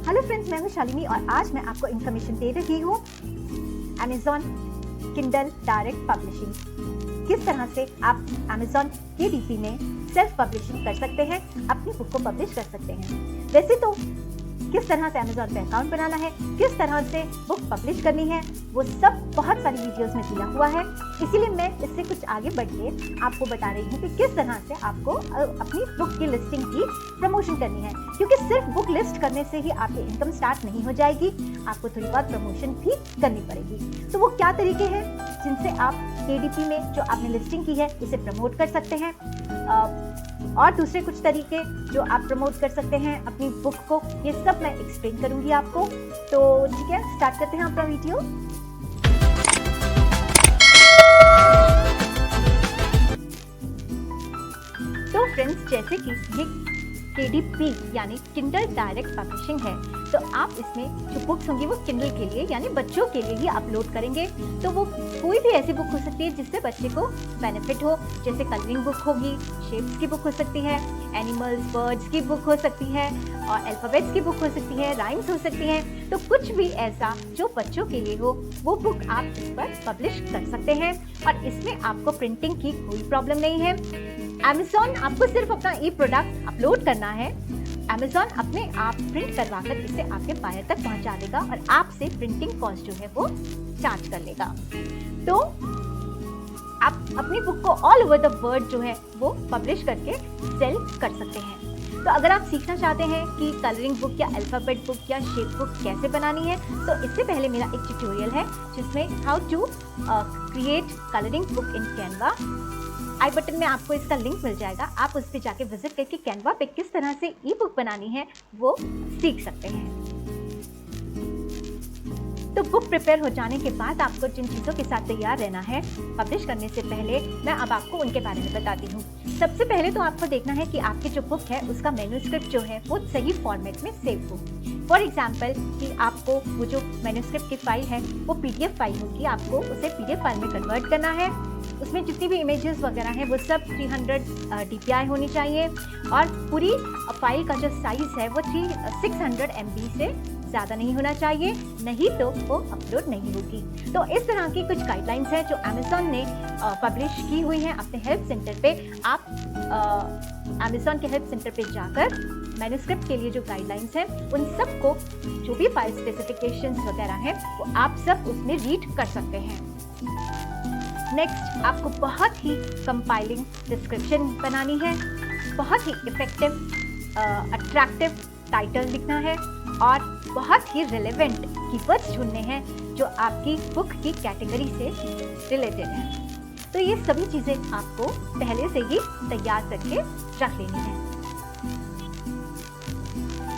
Hello friends, मैं हूं शालिनी और आज मैं आपको इन्फॉर्मेशन दे रही हूं Amazon Kindle डायरेक्ट पब्लिशिंग। किस तरह से आप Amazon KDP में सेल्फ पब्लिशिंग कर सकते हैं, अपनी बुक को पब्लिश कर सकते हैं। वैसे तो किस तरह से Amazon पे अकाउंट बनाना है, किस तरह से बुक पब्लिश करनी है, वो सब बहुत सारी वीडियोस में दिया हुआ है। इसीलिए मैं इससे कुछ आगे बढ़ के आपको बता रही हूँ कि किस तरह से आपको अपनी बुक की लिस्टिंग की प्रमोशन करनी है, क्योंकि सिर्फ बुक लिस्ट करने से ही आपकी इनकम स्टार्ट नहीं हो जाएगी, आपको थोड़ी बहुत प्रमोशन भी करनी पड़ेगी। तो वो क्या तरीके हैं जिनसे आप KDP में जो आपने लिस्टिंग की है उसे प्रमोट कर सकते हैं, और दूसरे कुछ तरीके जो आप प्रमोट कर सकते हैं अपनी बुक को, ये सब मैं एक्सप्लेन करूंगी आपको। तो ठीक है, स्टार्ट करते हैं अपना वीडियो। तो फ्रेंड्स, जैसे कि ये KDP यानी किंडल डायरेक्ट पब्लिशिंग है, तो आप इसमें जो बुक्स होंगी वो किंडल के लिए यानी बच्चों के लिए ही अपलोड करेंगे। तो वो कोई भी ऐसी बुक हो सकती है जिससे बच्चे को बेनिफिट हो, जैसे कलरिंग बुक होगी, शेप्स की बुक हो सकती है, एनिमल्स बर्ड्स की बुक हो सकती है, और अल्फाबेट्स की बुक हो सकती है, राइम्स हो सकती हैं। तो कुछ भी ऐसा जो बच्चों के लिए हो वो बुक आप इस पर पब्लिश कर सकते हैं, और इसमें आपको प्रिंटिंग की कोई प्रॉब्लम नहीं है। Amazon आपको सिर्फ अपना ई प्रोडक्ट अपलोड करना है, Amazon अपने आप प्रिंट करवाकर इसे आपके बायर तक पहुंचा देगा और आपसे प्रिंटिंग कॉस्ट जो है वो चार्ज कर लेगा। तो आप अपनी बुक को ऑल ओवर द वर्ल्ड जो है वो पब्लिश करके सेल कर सकते हैं। तो अगर आप सीखना चाहते हैं कि कलरिंग बुक या अल्फाबेट बुक या शेप बुक कैसे बनानी है, तो इससे पहले मेरा एक ट्यूटोरियल है जिसमें how to create colouring book in Canva. I button में आपको इसका लिंक मिल जाएगा, आप उस पर जाके विजिट करके कैनवा पे किस तरह से ई बुक बनानी है वो सीख सकते हैं। तो बुक प्रिपेयर हो जाने के बाद आपको जिन चीज़ों के साथ तैयार रहना है पब्लिश करने से पहले, मैं अब आपको उनके बारे में बताती हूँ। सबसे पहले तो आपको देखना है कि आपकी जो बुक है उसका मैन्युस्क्रिप्ट जो है वो सही फॉर्मेट में सेव हो। फॉर एग्जाम्पल कि आपको वो जो मैन्युस्क्रिप्ट की फाइल है वो PDF फाइल होगी, आपको उसे PDF फाइल में कन्वर्ट करना है। उसमें जितनी भी इमेजेस वगैरह हैं वो सब 300 DPI होनी चाहिए, और पूरी फाइल का जो साइज़ है वो 600 MB से ज़्यादा नहीं होना चाहिए, नहीं तो वो अपलोड नहीं होगी। तो इस तरह की कुछ गाइडलाइंस हैं जो Amazon ने पब्लिश की हुई हैं अपने हेल्प सेंटर पे। आप Amazon के हेल्प सेंटर पे जाकर मैन्युस्क्रिप्ट के लिए जो गाइडलाइंस हैं उन सब को, जो भी फाइल स्पेसिफिकेशंस वगैरह हैं वो आप सब उसमें रीड कर सकते हैं। नेक्स्ट, आपको बहुत ही कंपाइलिंग डिस्क्रिप्शन बनानी है, बहुत ही इफेक्टिव अट्रैक्टिव टाइटल लिखना है, और बहुत ही रिलेवेंट कीवर्ड्स ढूंढने हैं जो आपकी बुक की कैटेगरी से रिलेटेड है। तो ये सभी चीज़ें आपको पहले से ही तैयार करके रख लेनी है।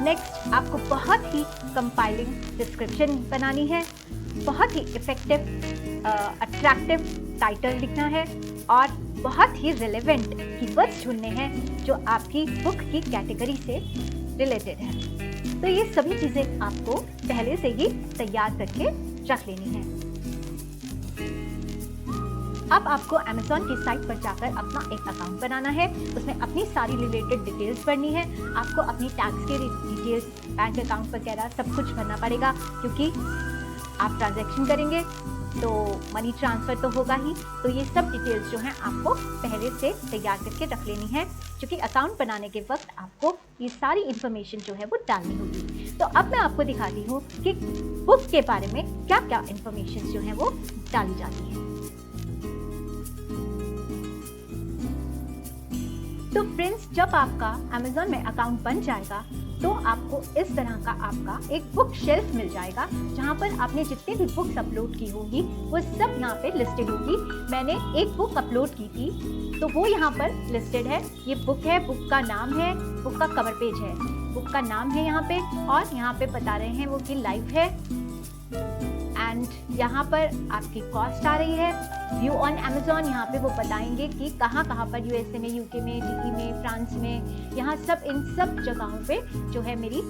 नेक्स्ट, आपको बहुत ही कंपाइलिंग डिस्क्रिप्शन बनानी है, बहुत ही इफेक्टिव अट्रैक्टिव टाइटल लिखना है, और बहुत ही रिलेवेंट कीवर्ड्स ढूंढने हैं जो आपकी बुक की कैटेगरी से रिलेटेड है। तो ये सभी चीज़ें आपको पहले से ही तैयार करके रख लेनी है। अब आपको Amazon की साइट पर जाकर अपना एक अकाउंट बनाना है, उसमें अपनी सारी रिलेटेड डिटेल्स भरनी है। आपको अपनी टैक्स के डिटेल्स, बैंक अकाउंट वगैरह सब कुछ भरना पड़ेगा, क्योंकि आप ट्रांजैक्शन करेंगे तो मनी ट्रांसफ़र तो होगा ही। तो ये सब डिटेल्स जो हैं आपको पहले से तैयार करके रख लेनी है, क्योंकि अकाउंट बनाने के वक्त आपको ये सारी इन्फॉर्मेशन जो है वो डालनी होगी। तो अब मैं आपको दिखाती हूँ कि बुक के बारे में क्या क्या इन्फॉर्मेशन जो है वो डाली जाती है। तो फ्रेंड्स, जब आपका Amazon में अकाउंट बन जाएगा तो आपको इस तरह का आपका एक बुक शेल्फ मिल जाएगा, जहाँ पर आपने जितनी भी बुक्स अपलोड की होंगी वो सब यहाँ पे लिस्टेड होगी। मैंने एक बुक अपलोड की थी तो वो यहाँ पर लिस्टेड है। ये बुक है, बुक का नाम है, बुक का कवर पेज है, बुक का नाम है यहाँ पे, और यहाँ पे बता रहे हैं वो कि लाइव है, एंड यहाँ पर आपकी कॉस्ट आ रही है। व्यू ऑन Amazon, यहाँ पे वो बताएंगे कि कहाँ कहाँ पर USA में, UK में, DE में, फ्रांस में, यहाँ सब इन सब जगहों पे जो है मेरी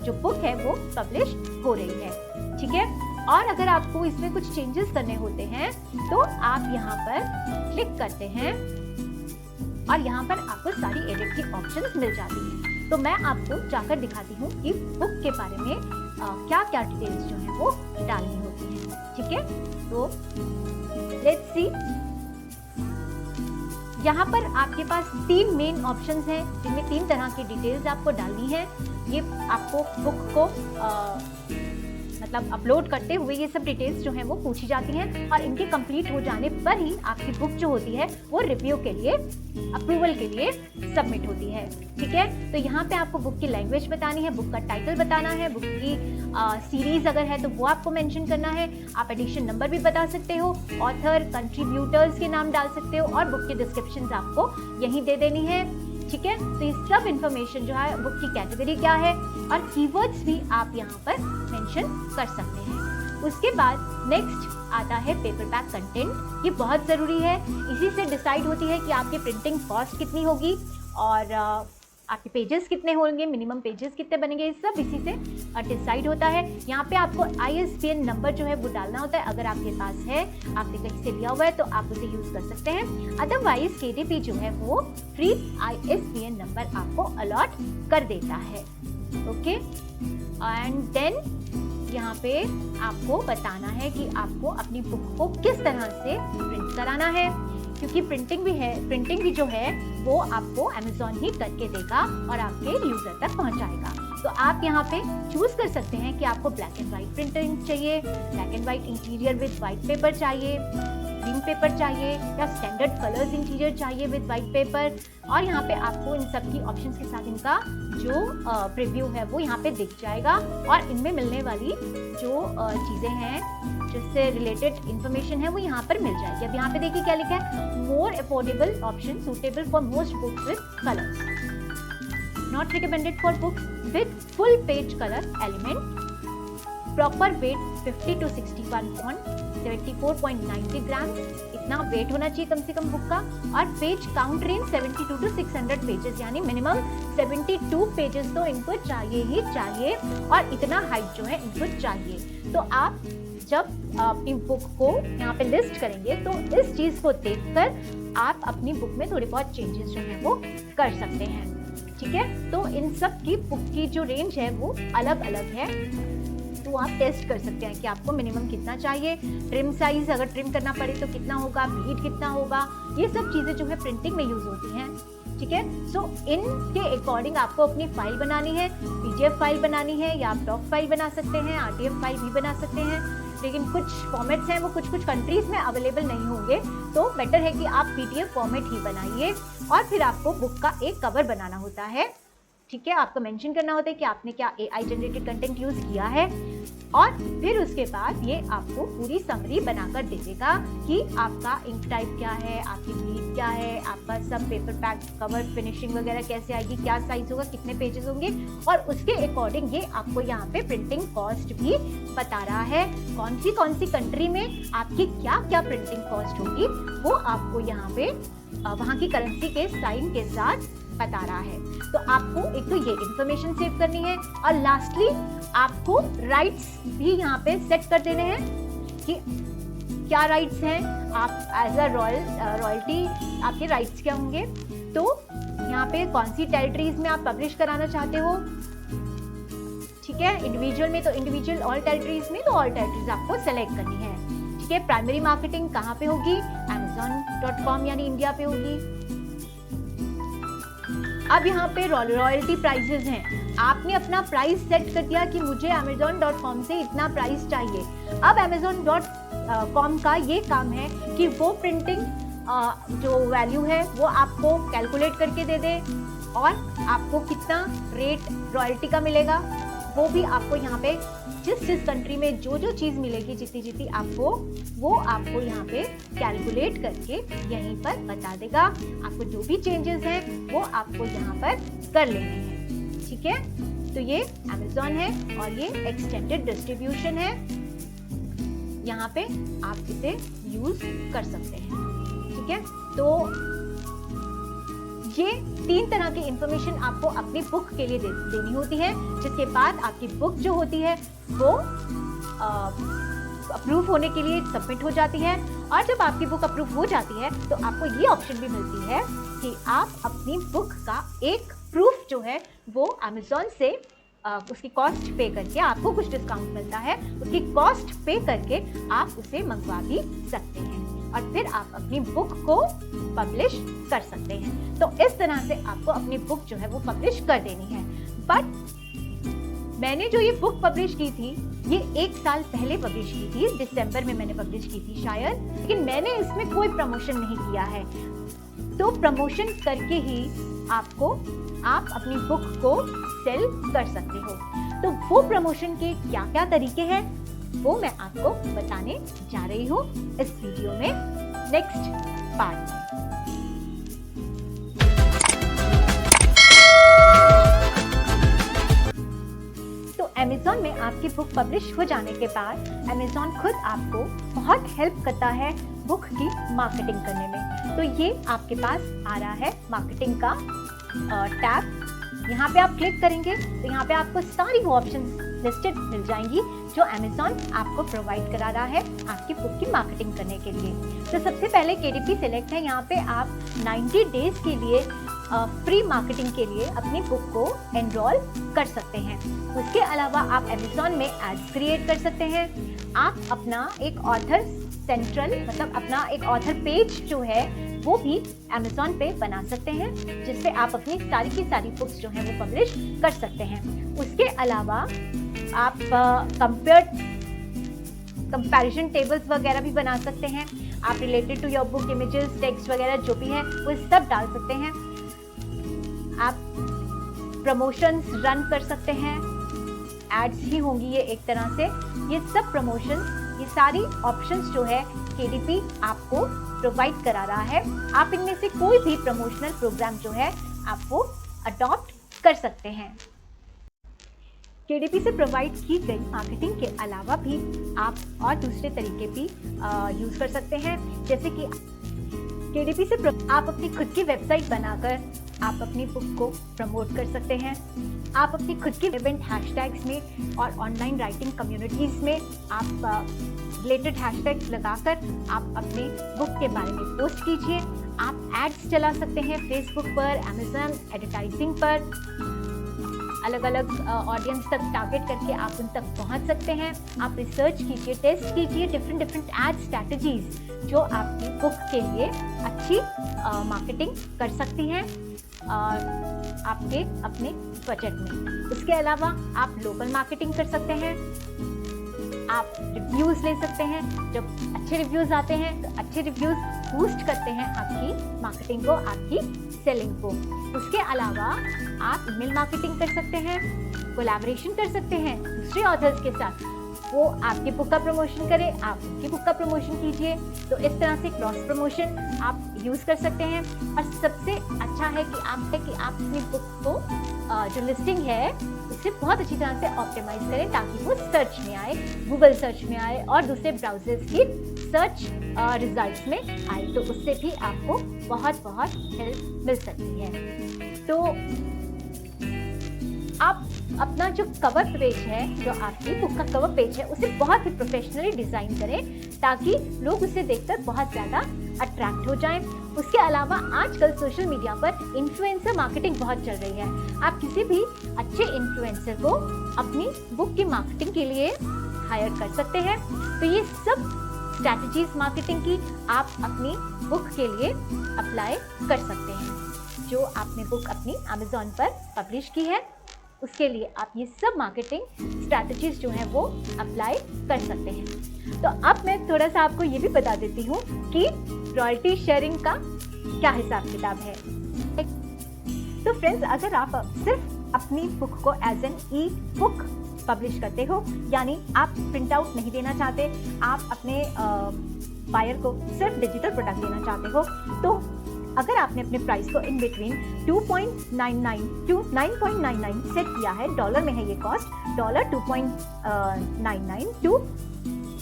जो बुक है वो पब्लिश हो रही है। ठीक है, और अगर आपको इसमें कुछ चेंजेस करने होते हैं तो आप यहाँ पर क्लिक करते हैं और यहाँ पर आपको सारी एडिट की ऑप्शंस मिल जाती हैं। तो मैं आपको जाकर दिखाती हूँ कि बुक के बारे में क्या क्या डिटेल्स जो है वो डालनी होती हैं। ठीक है, तो लेट्स सी। यहाँ पर आपके पास 3 मेन ऑप्शंस हैं जिनमें 3 तरह की डिटेल्स आपको डालनी है। ये आपको बुक को मतलब अपलोड करते हुए ये सब डिटेल्स जो हैं वो पूछी जाती हैं और इनके कंप्लीट हो जाने पर ही आपकी बुक जो होती है वो रिव्यू के लिए, अप्रूवल के लिए सबमिट होती है। ठीक है, तो यहाँ पे आपको बुक की लैंग्वेज बतानी है, बुक का टाइटल बताना है, बुक की सीरीज अगर है तो वो आपको मेंशन करना है। आप एडिशन नंबर भी बता सकते हो, ऑथर, कंट्रीब्यूटर्स के नाम डाल सकते हो और बुक की डिस्क्रिप्शन आपको यहीं दे देनी है। ठीक है, तो ये सब इंफॉर्मेशन जो है, बुक की कैटेगरी क्या है और कीवर्ड्स भी आप यहाँ पर मेंशन कर सकते हैं। उसके बाद नेक्स्ट आता है पेपर बैक कंटेंट। ये बहुत ज़रूरी है, इसी से डिसाइड होती है कि आपकी प्रिंटिंग कॉस्ट कितनी होगी और आपके पेजेस कितने होंगे, मिनिमम पेजेस कितने बनेंगे, ये सब इसी से डिसाइड होता है। यहाँ पे आपको ISBN नंबर जो है वो डालना होता है। अगर आपके पास है, आपने कहीं से लिया हुआ है तो आप उसे यूज़ कर सकते हैं। अदरवाइज KDP जो है वो फ्री ISBN नंबर आपको अलॉट कर देता है। ओके, एंड देन यहाँ पे आपको बताना है कि आपको अपनी बुक को किस तरह से प्रिंट कराना है, क्योंकि प्रिंटिंग भी जो है वो आपको Amazon ही करके देगा और आपके यूजर तक पहुंचाएगा। तो आप यहाँ पे चूज कर सकते हैं कि आपको ब्लैक एंड व्हाइट प्रिंटिंग चाहिए, black and white interior with white paper चाहिए, ग्रीन पेपर चाहिए या स्टैंडर्ड कलर्स इंटीरियर चाहिए विद व्हाइट पेपर। और यहाँ पे आपको इन सब की ऑप्शंस के साथ इनका जो प्रीव्यू है वो यहाँ पे दिख जाएगा और इनमें मिलने वाली जो चीज़ें हैं जिससे रिलेटेड इन्फॉर्मेशन है वो यहाँ पर मिल जाएगी। अब यहाँ पे देखिए क्या लिखा है, more affordable option suitable for most books with colours, not recommended for books with full page colour element, proper weight 50 to 61 point 74.90 gram, इतना वेट होना चाहिए कम से कम बुक का। और page count range 72 to 600 pages, यानी मिनिमम 72 पेजेस तो इनको चाहिए ही चाहिए और इतना हाइट जो है इनको चाहिए। तो आप जब अपनी बुक को यहाँ पे लिस्ट करेंगे तो इस चीज को देखकर आप अपनी बुक में थोड़े बहुत चेंजेस जो है वो कर सकते हैं। ठीक है, तो इन सब की बुक की जो रेंज है वो अलग अलग है, तो आप टेस्ट कर सकते हैं कि आपको मिनिमम कितना चाहिए, ट्रिम साइज अगर ट्रिम करना पड़े तो कितना होगा, बीट कितना होगा, ये सब चीज़ें जो है प्रिंटिंग में यूज होती हैं। ठीक है, सो इनके अकॉर्डिंग आपको अपनी फाइल बनानी है, PDF फाइल बनानी है या आप डॉक फाइल बना सकते हैं, RTF फाइल भी बना सकते हैं। लेकिन कुछ फॉर्मेट्स हैं वो कुछ कंट्रीज में अवेलेबल नहीं होंगे, तो बेटर है कि आप PDF फॉर्मेट ही बनाइए। और फिर आपको बुक का एक कवर बनाना होता है। ठीक है, आपको मेंशन करना होता है कि आपने क्या AI जनरेटेड कंटेंट यूज किया है और फिर उसके बाद ये आपको पूरी समरी बनाकर दे देगा कि आपका इंक टाइप क्या है, आपकी ब्लीड क्या है, आपका सब पेपर पैक कवर फिनिशिंग वगैरह कैसे आएगी, क्या साइज होगा, कितने पेजेस होंगे और उसके अकॉर्डिंग ये आपको यहाँ पे प्रिंटिंग कॉस्ट भी बता रहा है। कौन सी कंट्री में आपकी क्या क्या प्रिंटिंग कॉस्ट होगी वो आपको यहाँ पे वहाँ की करेंसी के साइन के साथ बता रहा है। तो आपको एक तो ये इंफॉर्मेशन सेव करनी है और लास्टली आपको राइट्स भी यहाँ पे सेट कर देने हैं कि क्या राइट्स हैं, आप एज अ रॉयल्टी आपके राइट्स क्या होंगे। तो यहाँ पे कौन सी टेरिटरीज में आप पब्लिश कराना चाहते हो। ठीक है, इंडिविजुअल में तो इंडिविजुअल, ऑल टेरिटरीज में तो ऑल टेरिटरीज आपको सेलेक्ट करनी है। ठीक है, प्राइमरी मार्केटिंग कहाँ पे होगी, Amazon.com यानी इंडिया पे होगी। अब यहाँ पे रॉयल्टी प्राइसेस हैं, आपने अपना प्राइस सेट कर दिया कि मुझे Amazon.com से इतना प्राइस चाहिए। अब Amazon.com का ये काम है कि वो प्रिंटिंग जो वैल्यू है वो आपको कैलकुलेट करके दे दे और आपको कितना रेट रॉयल्टी का मिलेगा वो भी आपको यहाँ पे जिस कंट्री में जो चीज़ मिलेगी जितनी आपको वो आपको यहाँ पे कैलकुलेट करके यहीं पर बता देगा। आपको जो भी चेंजेस हैं वो आपको यहाँ पर कर लेने हैं। ठीक है, तो ये Amazon है और ये एक्सटेंडेड डिस्ट्रीब्यूशन है, यहाँ पे आप इसे यूज कर सकते हैं। ठीक है, तो ये 3 तरह की इंफॉर्मेशन आपको अपनी बुक के लिए देनी होती है, जिसके बाद आपकी बुक जो होती है वो अप्रूव होने के लिए सबमिट हो जाती है। और जब आपकी बुक अप्रूव हो जाती है तो आपको ये ऑप्शन भी मिलती है कि आप अपनी बुक का एक प्रूफ जो है वो अमेज़ॉन से उसकी कॉस्ट पे करके आपको कुछ डिस्काउंट मिलता है, उसकी कॉस्ट पे करके आप उसे मंगवा भी सकते हैं और फिर आप अपनी बुक को पब्लिश कर सकते हैं। तो इस तरह से आपको अपनी बुक जो है वो पब्लिश कर देनी है। बट मैंने जो ये बुक पब्लिश की थी ये 1 साल पहले पब्लिश की थी, दिसंबर में मैंने पब्लिश की थी शायद, लेकिन मैंने इसमें कोई प्रमोशन नहीं किया है। तो प्रमोशन करके ही आप अपनी बुक को सेल कर सकते हो। तो वो प्रमोशन के क्या क्या तरीके हैं वो मैं आपको बताने जा रही हूँ इस वीडियो में नेक्स्ट पार्ट में। तो अमेज़ॉन में आपकी बुक पब्लिश हो जाने के बाद अमेज़ॉन खुद आपको बहुत हेल्प करता है बुक की मार्केटिंग करने में। तो ये आपके पास आ रहा है मार्केटिंग का टैब। यहाँ पे आप क्लिक करेंगे तो यहाँ पे आपको सारी वो ऑप्शंस लिस्टेड मिल जाएंगी जो अमेज़ॉन आपको प्रोवाइड करा रहा है आपकी बुक की मार्केटिंग करने के लिए। तो सबसे पहले KDP सिलेक्ट है। यहाँ पे आप 90 डेज के लिए फ्री मार्केटिंग के लिए अपनी बुक को एनरोल कर सकते हैं। उसके अलावा आप अमेज़ॉन में एड्स क्रिएट कर सकते हैं। आप अपना एक ऑथर सेंट्रल मतलब अपना एक ऑथर पेज जो है वो भी अमेज़ॉन पे बना सकते हैं, जिससे आप अपनी सारी की सारी बुक्स जो हैं वो पब्लिश कर सकते हैं। उसके अलावा आप कंपैरिजन टेबल्स वगैरह भी बना सकते हैं। आप related to your book images, text वगैरह जो भी है वो सब डाल सकते हैं। आप प्रमोशंस रन कर सकते हैं, एड्स ही होंगी ये एक तरह से। ये सब प्रमोशंस, ये सारी ऑप्शंस जो है KDP आपको प्रोवाइड करा रहा है। आप इनमें से कोई भी प्रमोशनल प्रोग्राम जो है आप वो अडॉप्ट कर सकते हैं। KDP से प्रोवाइड की गई मार्केटिंग के अलावा भी आप और दूसरे तरीके भी यूज़ कर सकते हैं। जैसे कि KDP से आप अपनी खुद की वेबसाइट बनाकर आप अपनी बुक को प्रमोट कर सकते हैं। आप अपनी खुद की इवेंट हैशटैग्स में और ऑनलाइन राइटिंग कम्युनिटीज़ में आप रिलेटेड हैशटैग्स लगाकर आप अपने बुक के बारे में पोस्ट कीजिए। आप एड्स चला सकते हैं फेसबुक पर, अमेज़न एडवर्टाइजिंग पर, अलग अलग ऑडियंस तक टारगेट करके आप उन तक पहुंच सकते हैं। आप रिसर्च कीजिए, टेस्ट कीजिए डिफरेंट एड स्ट्रैटेजीज जो आपकी बुक के लिए अच्छी मार्केटिंग कर सकती हैं आपके अपने बजट में। उसके अलावा आप लोकल मार्केटिंग कर सकते हैं। आप रिव्यूज़ ले सकते हैं। जब अच्छे रिव्यूज़ आते हैं तो अच्छे रिव्यूज़ बूस्ट करते हैं आपकी मार्केटिंग को, आपकी सेलिंग को। उसके अलावा आप ईमेल मार्केटिंग कर सकते हैं, कोलैबोरेशन कर सकते हैं दूसरे ऑथर्स के साथ। वो आपकी बुक का प्रमोशन करें, आप उनकी बुक का प्रमोशन कीजिए। तो इस तरह से क्रॉस प्रमोशन आप यूज़ कर सकते हैं। और सबसे अच्छा है कि आप अपनी बुक को जो लिस्टिंग है उसे बहुत अच्छी तरह से ऑप्टिमाइज करें ताकि वो सर्च में आए, गूगल सर्च में आए और दूसरे ब्राउजर्स की सर्च रिजल्ट्स में आए। तो उससे भी आपको बहुत हेल्प मिल सकती है। तो आप अपना जो कवर पेज है, जो आपकी बुक का कवर पेज है, उसे बहुत ही प्रोफेशनली डिज़ाइन करें ताकि लोग उसे देखकर बहुत ज़्यादा अट्रैक्ट हो जाएं। उसके अलावा आजकल सोशल मीडिया पर इन्फ्लुएंसर मार्केटिंग बहुत चल रही है। आप किसी भी अच्छे इन्फ्लुएंसर को अपनी बुक की मार्केटिंग के लिए हायर कर सकते हैं। तो ये सब स्ट्रैटेजीज मार्केटिंग की आप अपनी बुक के लिए अप्लाई कर सकते हैं। जो आपने बुक अपनी अमेज़ॉन पर पब्लिश की है उसके लिए आप ये सब मार्केटिंग स्ट्रैटेजीज जो हैं वो अप्लाई कर सकते हैं। तो अब मैं थोड़ा सा आपको ये भी बता देती हूँ कि रॉयल्टी शेयरिंग का क्या हिसाब किताब है। तो फ्रेंड्स, अगर आप सिर्फ अपनी बुक को as an ebook publish करते हो, यानी आप प्रिंट आउट नहीं देना चाहते, आप अपने बायर को सिर्फ डिजिटल प्रोडक्ट देना चाहते हो, तो अगर आपने अपने प्राइस को इन बिटवीन 2.99 टू 9.99 सेट किया है, डॉलर में है ये कॉस्ट, $2.99 टू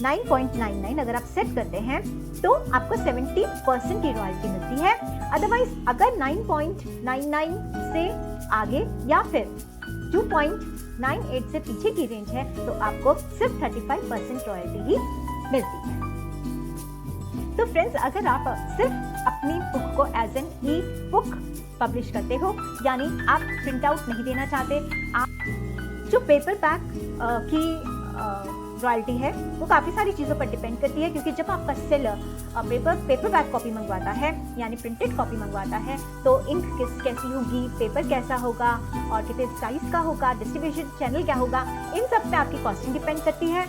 9.99 अगर आप सेट करते हैं तो आपको 70% की रॉयल्टी मिलती है। अदरवाइज अगर 9.99 से आगे या फिर 2.98 से पीछे की रेंज है तो आपको सिर्फ 35% रॉयल्टी ही मिलती है। तो फ्रेंड्स, अगर आप सिर्फ अपनी बुक को as an ebook publish करते हो, यानी आप प्रिंट आउट नहीं देना चाहते, आप जो पेपर बैक की रॉयल्टी है वो काफ़ी सारी चीज़ों पर डिपेंड करती है, क्योंकि जब आपका सेलर पेपर बैक कॉपी मंगवाता है यानी प्रिंटेड कॉपी मंगवाता है तो इंक कैसी होगी, पेपर कैसा होगा और कितने साइज का होगा, डिस्ट्रीब्यूशन चैनल क्या होगा, इन सब पे आपकी कॉस्टिंग डिपेंड करती है।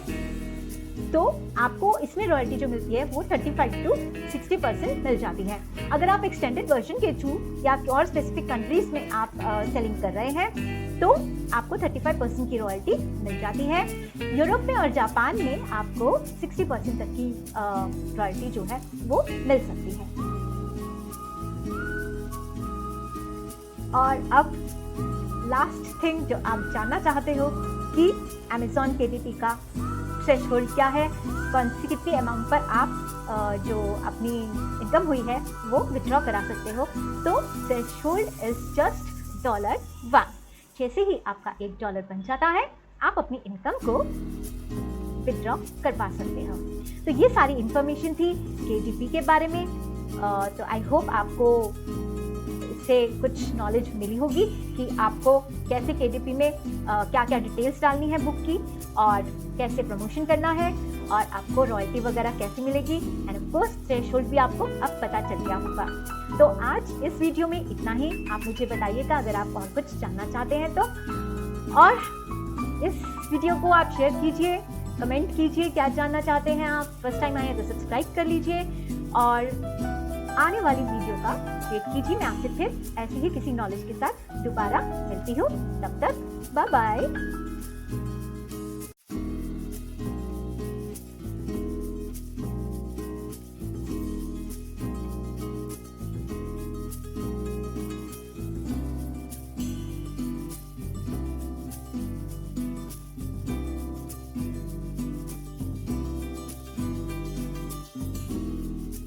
तो आपको इसमें रॉयल्टी जो मिलती है वो 35 to 60% मिल जाती है। अगर आप एक्सटेंडेड वर्जन के थ्रू या और स्पेसिफिक कंट्रीज में आप सेलिंग कर रहे हैं तो आपको 35% की रॉयल्टी मिल जाती है। यूरोप में और जापान में आपको 60% तक की रॉयल्टी जो है वो मिल सकती है। और अब लास्ट थिंग जो आप जानना चाहते हो कि Amazon KDP का थ्रेशहोल्ड क्या है, कितनी अमाउंट पर आप जो अपनी इनकम हुई है वो विथड्रॉ करा सकते हो, तो थ्रेशहोल्ड इज जस्ट $1। जैसे ही आपका $1 बन जाता है आप अपनी इनकम को विथड्रॉ कर पा सकते हो। तो ये सारी इंफॉर्मेशन थी KDP के बारे में। तो आई होप आपको इससे कुछ नॉलेज मिली होगी कि आपको कैसे KDP में क्या क्या डिटेल्स डालनी है बुक की और कैसे प्रमोशन करना है और आपको रॉयल्टी वगैरह कैसे मिलेगी, एंड ऑफ कोर्स थ्रेशहोल्ड भी आपको अब पता चल गया होगा। तो आज इस वीडियो में इतना ही। आप मुझे बताइएगा अगर आप और कुछ जानना चाहते हैं तो, और इस वीडियो को आप शेयर कीजिए, कमेंट कीजिए क्या जानना चाहते हैं आप। फर्स्ट टाइम आए हैं तो सब्सक्राइब कर लीजिए और आने वाली वीडियो का वेट कीजिए। मैं आपसे फिर ऐसे ही किसी नॉलेज के साथ दोबारा मिलती हूँ। तब तक बाय बाय।